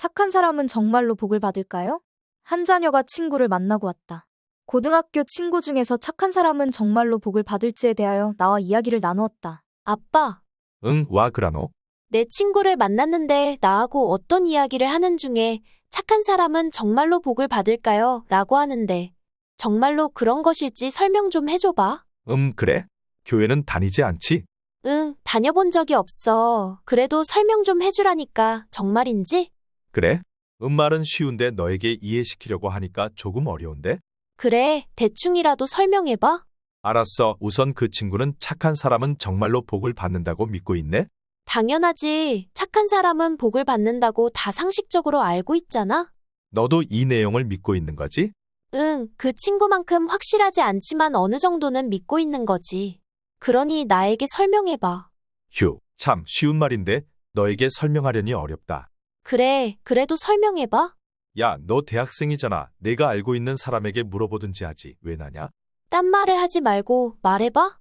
착한 사람은 정말로 복을 받을까요? 한 자녀가 친구를 만나고 왔다. 고등학교 친구 중에서 착한 사람은 정말로 복을 받을지에 대하여 나와 이야기를 나누었다. 아빠, 응, 와 그라노. 내 친구를 만났는데 나하고 어떤 이야기를 하는 중에 착한 사람은 정말로 복을 받을까요? 라고 하는데 정말로 그런 것일지 설명 좀 해줘봐. 그래? 교회는 다니지 않지? 응, 다녀본 적이 없어. 그래도 설명 좀 해주라니까 정말인지? 그래? 말은 쉬운데 너에게 이해시키려고 하니까 조금 어려운데? 그래, 대충이라도 설명해봐. 알았어. 우선 그 친구는 착한 사람은 정말로 복을 받는다고 믿고 있네? 당연하지. 착한 사람은 복을 받는다고 다 상식적으로 알고 있잖아. 너도 이 내용을 믿고 있는 거지? 응, 그 친구만큼 확실하지 않지만 어느 정도는 믿고 있는 거지. 그러니 나에게 설명해봐. 휴, 참 쉬운 말인데 너에게 설명하려니 어렵다. 그래, 그래도 설명해봐. 야, 너 대학생이잖아. 내가 알고 있는 사람에게 물어보든지 하지. 왜 나냐? 딴 말을 하지 말고 말해봐.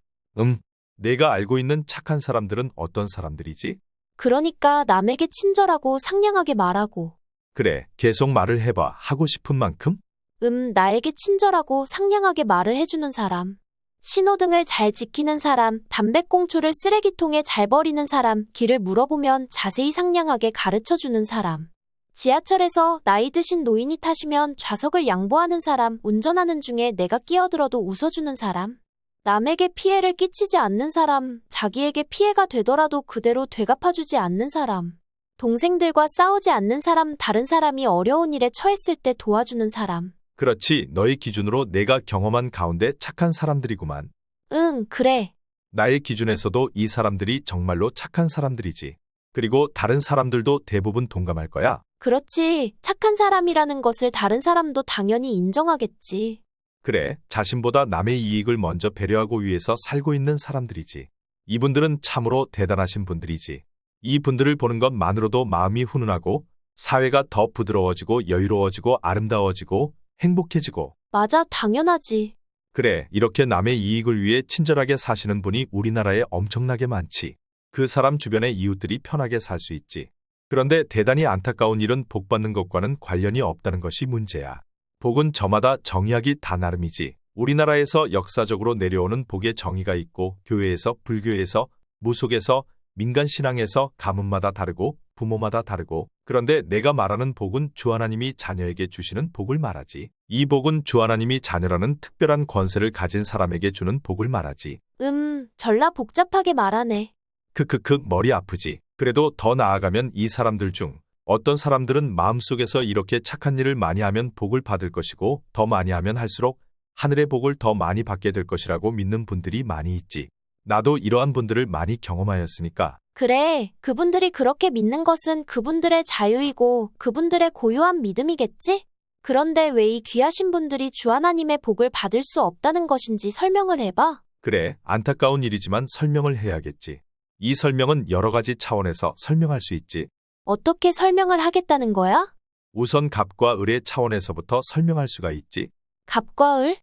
내가 알고 있는 착한 사람들은 어떤 사람들이지? 그러니까 남에게 친절하고 상냥하게 말하고. 그래, 계속 말을 해봐. 하고 싶은 만큼? 나에게 친절하고 상냥하게 말을 해주는 사람. 신호등을 잘 지키는 사람, 담배꽁초를 쓰레기통에 잘 버리는 사람, 길을 물어보면 자세히 상냥하게 가르쳐주는 사람. 지하철에서 나이 드신 노인이 타시면 좌석을 양보하는 사람, 운전하는 중에 내가 끼어들어도 웃어주는 사람. 남에게 피해를 끼치지 않는 사람, 자기에게 피해가 되더라도 그대로 되갚아주지 않는 사람. 동생들과 싸우지 않는 사람, 다른 사람이 어려운 일에 처했을 때 도와주는 사람. 그렇지, 너의 기준으로 내가 경험한 가운데 착한 사람들이구만. 응, 그래. 나의 기준에서도 이 사람들이 정말로 착한 사람들이지. 그리고 다른 사람들도 대부분 동감할 거야. 그렇지. 착한 사람이라는 것을 다른 사람도 당연히 인정하겠지. 그래, 자신보다 남의 이익을 먼저 배려하고 위해서 살고 있는 사람들이지. 이분들은 참으로 대단하신 분들이지. 이 분들을 보는 것만으로도 마음이 훈훈하고 사회가 더 부드러워지고 여유로워지고 아름다워지고 행복해지고. 맞아, 당연하지. 그래, 이렇게 남의 이익을 위해 친절하게 사시는 분이 우리나라에 엄청나게 많지. 그 사람 주변의 이웃들이 편하게 살 수 있지. 그런데 대단히 안타까운 일은 복 받는 것과는 관련이 없다는 것이 문제야. 복은 저마다 정의하기 다 나름이지. 우리나라에서 역사적으로 내려오는 복의 정의가 있고 교회에서 불교에서 무속에서 민간신앙에서 가문마다 다르고 부모마다 다르고. 그런데 내가 말하는 복은 주 하나님이 자녀에게 주시는 복을 말하지. 이 복은 주 하나님이 자녀라는 특별한 권세를 가진 사람에게 주는 복을 말하지. 전라 복잡하게 말하네. 크크크 머리 아프지. 그래도 더 나아가면 이 사람들 중 어떤 사람들은 마음속에서 이렇게 착한 일을 많이 하면 복을 받을 것이고 더 많이 하면 할수록 하늘의 복을 더 많이 받게 될 것이라고 믿는 분들이 많이 있지. 나도 이러한 분들을 많이 경험하였으니까. 그래, 그분들이 그렇게 믿는 것은 그분들의 자유이고 그분들의 고유한 믿음이겠지? 그런데 왜 이 귀하신 분들이 주 하나님의 복을 받을 수 없다는 것인지 설명을 해봐. 그래, 안타까운 일이지만 설명을 해야겠지. 이 설명은 여러 가지 차원에서 설명할 수 있지. 어떻게 설명을 하겠다는 거야? 우선 갑과 을의 차원에서부터 설명할 수가 있지. 갑과 을?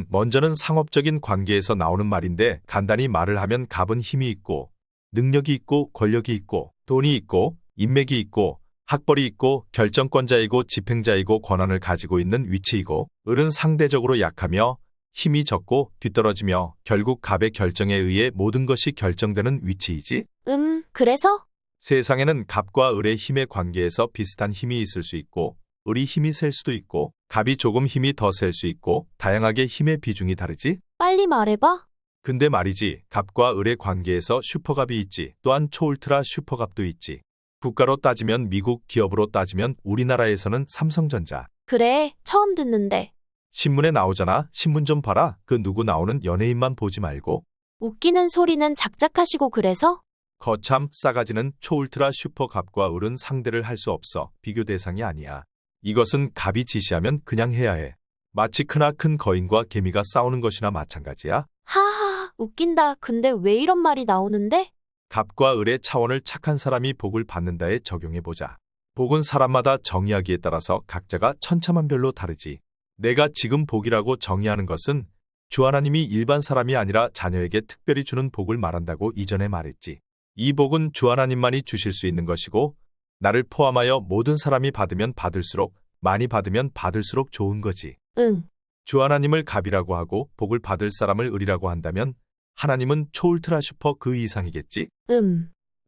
먼저는 상업적인 관계에서 나오는 말인데 간단히 말을 하면 갑은 힘이 있고 능력이 있고 권력이 있고 돈이 있고 인맥이 있고 학벌이 있고 결정권자이고 집행자이고 권한을 가지고 있는 위치이고 을은 상대적으로 약하며 힘이 적고 뒤떨어지며 결국 갑의 결정에 의해 모든 것이 결정되는 위치이지. 그래서? 세상에는 갑과 을의 힘의 관계에서 비슷한 힘이 있을 수 있고 을이 힘이 셀 수도 있고 갑이 조금 힘이 더 셀 수 있고 다양하게 힘의 비중이 다르지? 빨리 말해봐. 근데 말이지, 갑과 을의 관계에서 슈퍼갑이 있지. 또한 초울트라 슈퍼갑도 있지. 국가로 따지면 미국, 기업으로 따지면 우리나라에서는 삼성전자. 그래, 처음 듣는데. 신문에 나오잖아. 신문 좀 봐라. 그 누구 나오는 연예인만 보지 말고. 웃기는 소리는 작작하시고 그래서? 거참 싸가지는 초울트라 슈퍼갑과 을은 상대를 할 수 없어. 비교 대상이 아니야. 이것은 갑이 지시하면 그냥 해야 해. 마치 크나큰 거인과 개미가 싸우는 것이나 마찬가지야. 하하, 웃긴다. 근데 왜 이런 말이 나오는데? 갑과 을의 차원을 착한 사람이 복을 받는다에 적용해보자. 복은 사람마다 정의하기에 따라서 각자가 천차만별로 다르지. 내가 지금 복이라고 정의하는 것은 주 하나님이 일반 사람이 아니라 자녀에게 특별히 주는 복을 말한다고 이전에 말했지. 이 복은 주 하나님만이 주실 수 있는 것이고 나를 포함하여 모든 사람이 받으면 받을수록, 많이 받으면 받을수록 좋은 거지. 응. 주 하나님을 갑이라고 하고 복을 받을 사람을 을이라고 한다면 하나님은 초울트라 슈퍼 그 이상이겠지?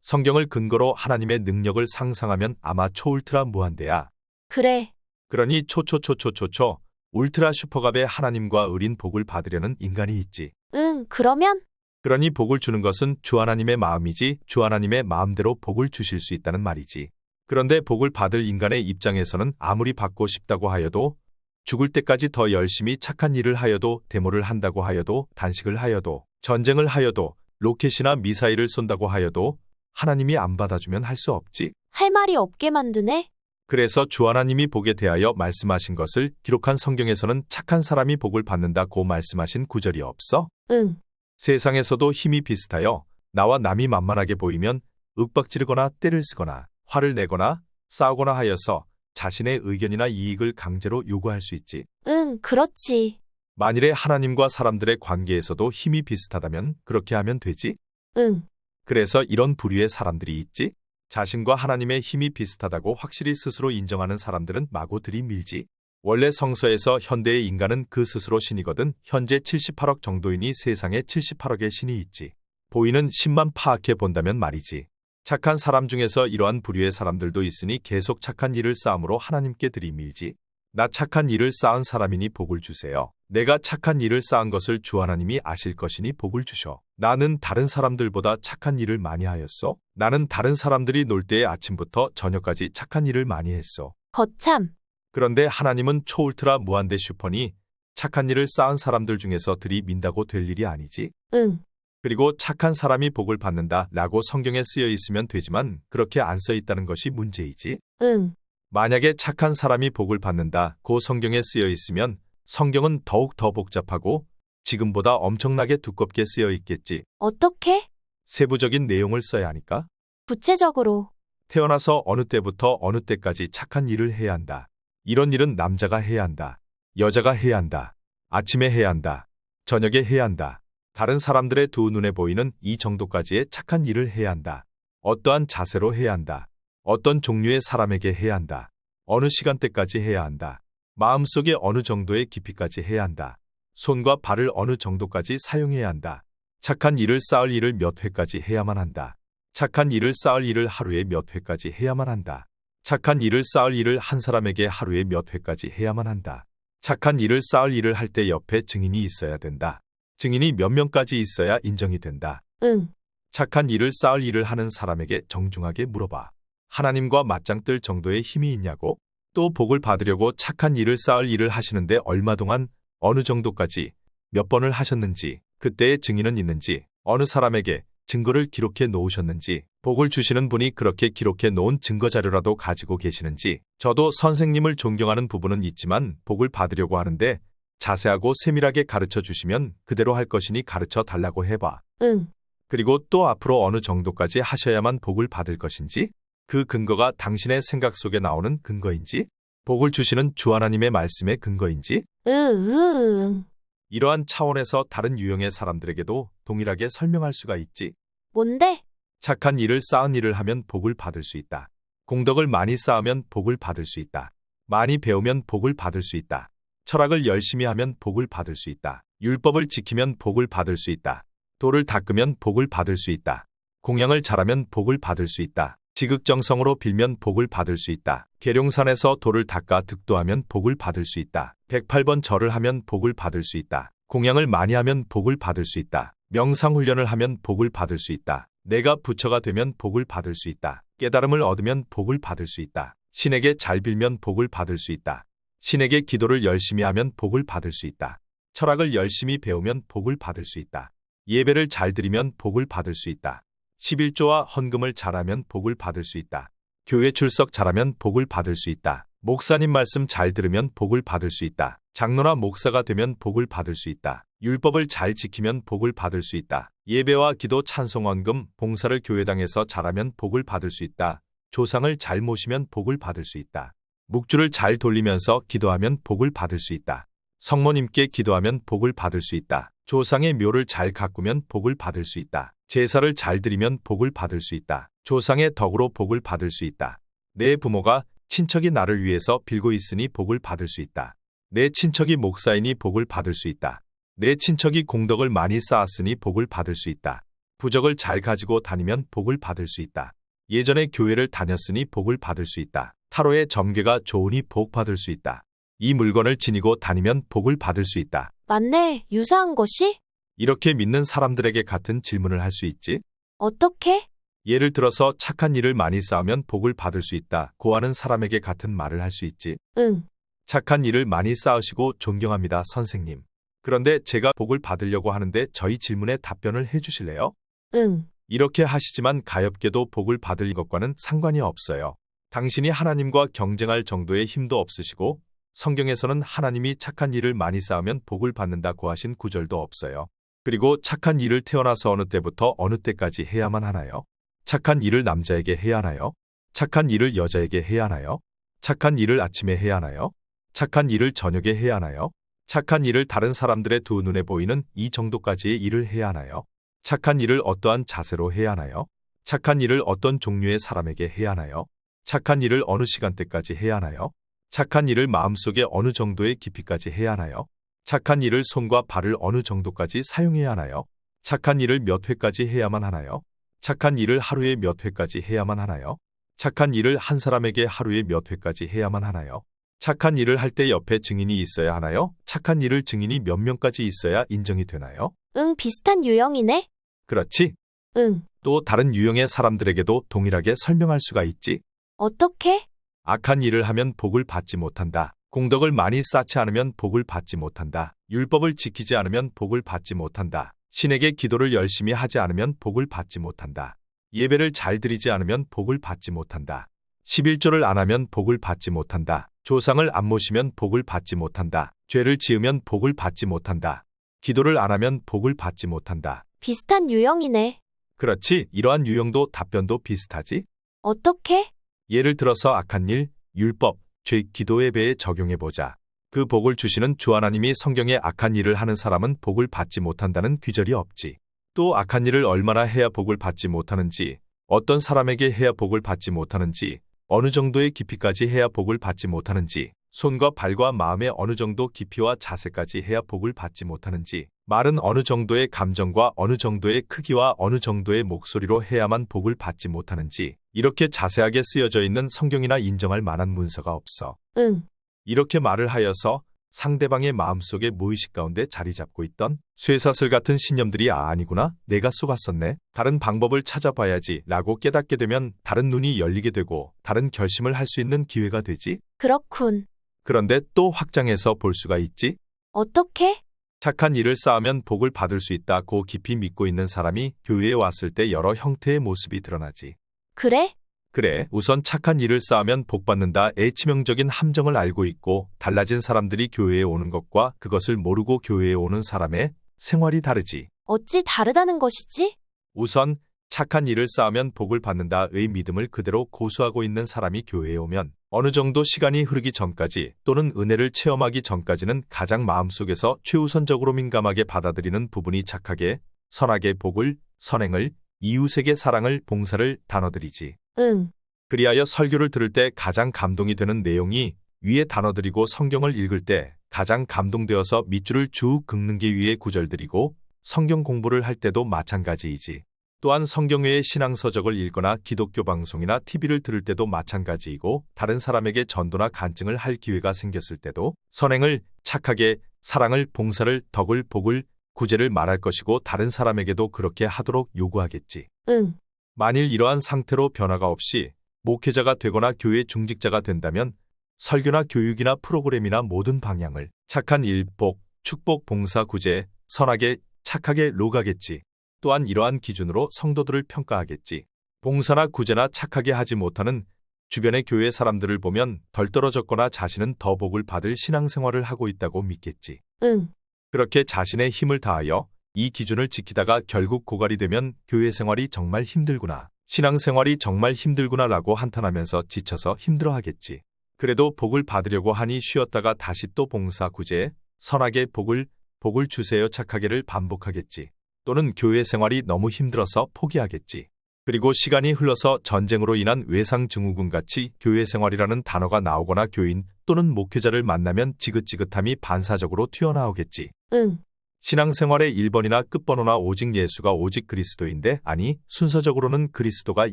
성경을 근거로 하나님의 능력을 상상하면 아마 초울트라 무한대야. 그래. 그러니 초초초초초초 울트라 슈퍼갑의 하나님과 을인 복을 받으려는 인간이 있지. 응, 그러면? 그러니 복을 주는 것은 주 하나님의 마음이지 주 하나님의 마음대로 복을 주실 수 있다는 말이지. 그런데 복을 받을 인간의 입장에서는 아무리 받고 싶다고 하여도 죽을 때까지 더 열심히 착한 일을 하여도 데모를 한다고 하여도 단식을 하여도 전쟁을 하여도 로켓이나 미사일을 쏜다고 하여도 하나님이 안 받아주면 할 수 없지. 할 말이 없게 만드네? 그래서 주 하나님이 복에 대하여 말씀하신 것을 기록한 성경에서는 착한 사람이 복을 받는다고 말씀하신 구절이 없어? 응. 세상에서도 힘이 비슷하여 나와 남이 만만하게 보이면 윽박지르거나 때를 쓰거나 화를 내거나 싸우거나 하여서 자신의 의견이나 이익을 강제로 요구할 수 있지. 응, 그렇지. 만일에 하나님과 사람들의 관계에서도 힘이 비슷하다면 그렇게 하면 되지? 응. 그래서 이런 부류의 사람들이 있지? 자신과 하나님의 힘이 비슷하다고 확실히 스스로 인정하는 사람들은 마구 들이밀지. 원래 성서에서 현대의 인간은 그 스스로 신이거든. 현재 78억 정도이니 세상에 78억의 신이 있지. 보이는 신만 파악해 본다면 말이지. 착한 사람 중에서 이러한 부류의 사람들도 있으니 계속 착한 일을 쌓음으로 하나님께 들이밀지. 나 착한 일을 쌓은 사람이니 복을 주세요. 내가 착한 일을 쌓은 것을 주 하나님이 아실 것이니 복을 주셔. 나는 다른 사람들보다 착한 일을 많이 하였어. 나는 다른 사람들이 놀 때에 아침부터 저녁까지 착한 일을 많이 했어. 거참. 그런데 하나님은 초울트라 무한대 슈퍼니 착한 일을 쌓은 사람들 중에서 들이민다고 될 일이 아니지. 응. 그리고 착한 사람이 복을 받는다 라고 성경에 쓰여 있으면 되지만 그렇게 안 써 있다는 것이 문제이지. 응. 만약에 착한 사람이 복을 받는다 고 성경에 쓰여 있으면 성경은 더욱 더 복잡하고 지금보다 엄청나게 두껍게 쓰여 있겠지. 어떻게? 세부적인 내용을 써야 하니까. 구체적으로. 태어나서 어느 때부터 어느 때까지 착한 일을 해야 한다. 이런 일은 남자가 해야 한다. 여자가 해야 한다. 아침에 해야 한다. 저녁에 해야 한다. 다른 사람들의 두 눈에 보이는 이 정도까지의 착한 일을 해야 한다. 어떠한 자세로 해야 한다. 어떤 종류의 사람에게 해야 한다. 어느 시간대까지 해야 한다. 마음속에 어느 정도의 깊이까지 해야 한다. 손과 발을 어느 정도까지 사용해야 한다. 착한 일을 쌓을 일을 몇 회까지 해야만 한다. 착한 일을 쌓을 일을 하루에 몇 회까지 해야만 한다. 착한 일을 쌓을 일을 한 사람에게 하루에 몇 회까지 해야만 한다. 착한 일을 쌓을 일을 할 때 옆에 증인이 있어야 된다. 증인이 몇 명까지 있어야 인정이 된다. 응. 착한 일을 쌓을 일을 하는 사람에게 정중하게 물어봐. 하나님과 맞짱 뜰 정도의 힘이 있냐고? 또 복을 받으려고 착한 일을 쌓을 일을 하시는데 얼마 동안 어느 정도까지 몇 번을 하셨는지 그때의 증인은 있는지 어느 사람에게 증거를 기록해 놓으셨는지 복을 주시는 분이 그렇게 기록해 놓은 증거 자료라도 가지고 계시는지 저도 선생님을 존경하는 부분은 있지만 복을 받으려고 하는데 자세하고 세밀하게 가르쳐 주시면 그대로 할 것이니 가르쳐 달라고 해봐. 응. 그리고 또 앞으로 어느 정도까지 하셔야만 복을 받을 것인지 그 근거가 당신의 생각 속에 나오는 근거인지 복을 주시는 주 하나님의 말씀의 근거인지 응. 이러한 차원에서 다른 유형의 사람들에게도 동일하게 설명할 수가 있지. 뭔데? 착한 일을 쌓은 일을 하면 복을 받을 수 있다. 공덕을 많이 쌓으면 복을 받을 수 있다. 많이 배우면 복을 받을 수 있다. 철학을 열심히 하면 복을 받을 수 있다. 율법을 지키면 복을 받을 수 있다. 돌을 닦으면 복을 받을 수 있다. 공양을 잘하면 복을 받을 수 있다. 지극정성으로 빌면 복을 받을 수 있다. 계룡산에서 돌을 닦아 득도하면 복을 받을 수 있다. 108번 절을 하면 복을 받을 수 있다. 공양을 많이 하면 복을 받을 수 있다. 명상훈련을 하면 복을 받을 수 있다. 내가 부처가 되면 복을 받을 수 있다. 깨달음을 얻으면 복을 받을 수 있다. 신에게 잘 빌면 복을 받을 수 있다. 신에게 기도를 열심히 하면 복을 받을 수 있다. 철학을 열심히 배우면 복을 받을 수 있다. 예배를 잘 드리면 복을 받을 수 있다. 11조와 헌금을 잘하면 복을 받을 수 있다. 교회 출석 잘하면 복을 받을 수 있다. 목사님 말씀 잘 들으면 복을 받을 수 있다. 장로나 목사가 되면 복을 받을 수 있다. 율법을 잘 지키면 복을 받을 수 있다. 예배와 기도 찬송 헌금 봉사를 교회당에서 잘하면 복을 받을 수 있다. 조상을 잘 모시면 복을 받을 수 있다. 묵주를 잘 돌리면서 기도하면 복을 받을 수 있다. 성모님께 기도하면 복을 받을 수 있다. 조상의 묘를 잘 가꾸면 복을 받을 수 있다. 제사를 잘 드리면 복을 받을 수 있다. 조상의 덕으로 복을 받을 수 있다. 내 부모가 친척이 나를 위해서 빌고 있으니 복을 받을 수 있다. 내 친척이 목사이니 복을 받을 수 있다. 내 친척이 공덕을 많이 쌓았으니 복을 받을 수 있다. 부적을 잘 가지고 다니면 복을 받을 수 있다. 예전에 교회를 다녔으니 복을 받을 수 있다. 타로의 점괘가 좋으니 복 받을 수 있다. 이 물건을 지니고 다니면 복을 받을 수 있다. 맞네. 유사한 것이? 이렇게 믿는 사람들에게 같은 질문을 할 수 있지. 어떻게? 예를 들어서 착한 일을 많이 쌓으면 복을 받을 수 있다. 고하는 사람에게 같은 말을 할 수 있지. 응. 착한 일을 많이 쌓으시고 존경합니다, 선생님. 그런데 제가 복을 받으려고 하는데 저희 질문에 답변을 해주실래요? 응. 이렇게 하시지만 가엾게도 복을 받을 것과는 상관이 없어요. 당신이 하나님과 경쟁할 정도의 힘도 없으시고 성경에서는 하나님이 착한 일을 많이 쌓으면 복을 받는다고 하신 구절도 없어요. 그리고 착한 일을 태어나서 어느 때부터 어느 때까지 해야만 하나요? 착한 일을 남자에게 해야 하나요? 착한 일을 여자에게 해야 하나요? 착한 일을 아침에 해야 하나요? 착한 일을 저녁에 해야 하나요? 착한 일을 다른 사람들의 두 눈에 보이는 이 정도까지의 일을 해야 하나요? 착한 일을 어떠한 자세로 해야 하나요? 착한 일을 어떤 종류의 사람에게 해야 하나요? 착한 일을 어느 시간대까지 해야 하나요? 착한 일을 마음속에 어느 정도의 깊이까지 해야 하나요? 착한 일을 손과 발을 어느 정도까지 사용해야 하나요? 착한 일을 몇 회까지 해야만 하나요? 착한 일을 하루에 몇 회까지 해야만 하나요? 착한 일을 한 사람에게 하루에 몇 회까지 해야만 하나요? 착한 일을 할 때 옆에 증인이 있어야 하나요? 착한 일을 증인이 몇 명까지 있어야 인정이 되나요? 응, 비슷한 유형이네. 그렇지. 응. 또 다른 유형의 사람들에게도 동일하게 설명할 수가 있지. 어떻게? 악한 일을 하면 복을 받지 못한다. 공덕을 많이 쌓지 않으면 복을 받지 못한다. 율법을 지키지 않으면 복을 받지 못한다. 신에게 기도를 열심히 하지 않으면 복을 받지 못한다. 예배를 잘 드리지 않으면 복을 받지 못한다. 11조를 안 하면 복을 받지 못한다. 조상을 안 모시면 복을 받지 못한다. 죄를 지으면 복을 받지 못한다. 기도를 안 하면 복을 받지 못한다. 비슷한 유형이네. 그렇지. 이러한 유형도 답변도 비슷하지. 어떻게? 예를 들어서 악한 일, 율법, 죄, 기도, 예배에 적용해보자. 그 복을 주시는 주 하나님이 성경에 악한 일을 하는 사람은 복을 받지 못한다는 규절이 없지. 또 악한 일을 얼마나 해야 복을 받지 못하는지, 어떤 사람에게 해야 복을 받지 못하는지, 어느 정도의 깊이까지 해야 복을 받지 못하는지, 손과 발과 마음의 어느 정도 깊이와 자세까지 해야 복을 받지 못하는지, 말은 어느 정도의 감정과 어느 정도의 크기와 어느 정도의 목소리로 해야만 복을 받지 못하는지, 이렇게 자세하게 쓰여져 있는 성경이나 인정할 만한 문서가 없어. 응. 이렇게 말을 하여서 상대방의 마음속에 무의식 가운데 자리 잡고 있던 쇠사슬 같은 신념들이 아니구나, 내가 속았었네, 다른 방법을 찾아봐야지 라고 깨닫게 되면 다른 눈이 열리게 되고 다른 결심을 할 수 있는 기회가 되지. 그렇군. 그런데 또 확장해서 볼 수가 있지. 어떻게? 착한 일을 쌓으면 복을 받을 수 있다고 깊이 믿고 있는 사람이 교회에 왔을 때 여러 형태의 모습이 드러나지. 그래? 그래, 우선 착한 일을 쌓으면 복받는다의 치명적인 함정을 알고 있고 달라진 사람들이 교회에 오는 것과 그것을 모르고 교회에 오는 사람의 생활이 다르지. 어찌 다르다는 것이지? 우선 착한 일을 쌓으면 복을 받는다의 믿음을 그대로 고수하고 있는 사람이 교회에 오면 어느 정도 시간이 흐르기 전까지 또는 은혜를 체험하기 전까지는 가장 마음속에서 최우선적으로 민감하게 받아들이는 부분이 착하게, 선하게 복을, 선행을, 이웃에게 사랑을, 봉사를 단어들이지. 응. 그리하여 설교를 들을 때 가장 감동이 되는 내용이 위에 단어들이고 성경을 읽을 때 가장 감동되어서 밑줄을 쭉 긋는 게 위의 구절들이고 성경 공부를 할 때도 마찬가지이지. 또한 성경 외의 신앙서적을 읽거나 기독교 방송이나 TV를 들을 때도 마찬가지이고 다른 사람에게 전도나 간증을 할 기회가 생겼을 때도 선행을, 착하게, 사랑을, 봉사를, 덕을, 복을, 구제를 말할 것이고 다른 사람에게도 그렇게 하도록 요구하겠지. 응. 만일 이러한 상태로 변화가 없이 목회자가 되거나 교회 중직자가 된다면 설교나 교육이나 프로그램이나 모든 방향을 착한 일, 복, 축복, 봉사, 구제, 선하게, 착하게로 가겠지. 또한 이러한 기준으로 성도들을 평가하겠지. 봉사나 구제나 착하게 하지 못하는 주변의 교회 사람들을 보면 덜 떨어졌거나 자신은 더 복을 받을 신앙생활을 하고 있다고 믿겠지. 응. 그렇게 자신의 힘을 다하여 이 기준을 지키다가 결국 고갈이 되면 교회 생활이 정말 힘들구나, 신앙생활이 정말 힘들구나 라고 한탄하면서 지쳐서 힘들어하겠지. 그래도 복을 받으려고 하니 쉬었다가 다시 또 봉사, 구제, 선하게, 복을 주세요, 착하게를 반복하겠지. 또는 교회 생활이 너무 힘들어서 포기하겠지. 그리고 시간이 흘러서 전쟁으로 인한 외상 증후군 같이 교회 생활이라는 단어가 나오거나 교인 또는 목회자를 만나면 지긋지긋함이 반사적으로 튀어나오겠지. 응. 신앙생활의 1번이나 끝번호나 오직 예수가 오직 그리스도인데 아니 순서적으로는 그리스도가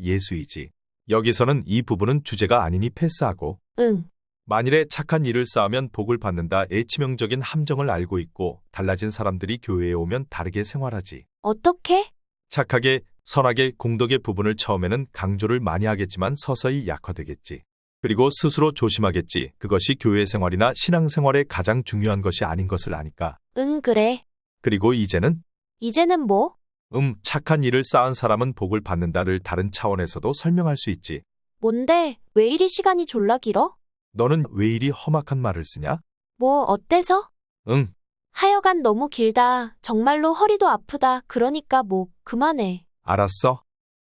예수이지. 여기서는 이 부분은 주제가 아니니 패스하고 응. 만일에 착한 일을 쌓으면 복을 받는다의 치명적인 함정을 알고 있고 달라진 사람들이 교회에 오면 다르게 생활하지. 어떻게? 착하게 선하게 공덕의 부분을 처음에는 강조를 많이 하겠지만 서서히 약화되겠지. 그리고 스스로 조심하겠지. 그것이 교회 생활이나 신앙생활에 가장 중요한 것이 아닌 것을 아니까. 응, 그래. 그리고 이제는 이제는 뭐? 착한 일을 쌓은 사람은 복을 받는다를 다른 차원에서도 설명할 수 있지. 뭔데? 왜 이리 시간이 졸라 길어? 너는 왜 이리 험악한 말을 쓰냐? 뭐, 어때서? 응, 하여간 너무 길다. 정말로 허리도 아프다. 그러니까 뭐, 그만해. 알았어.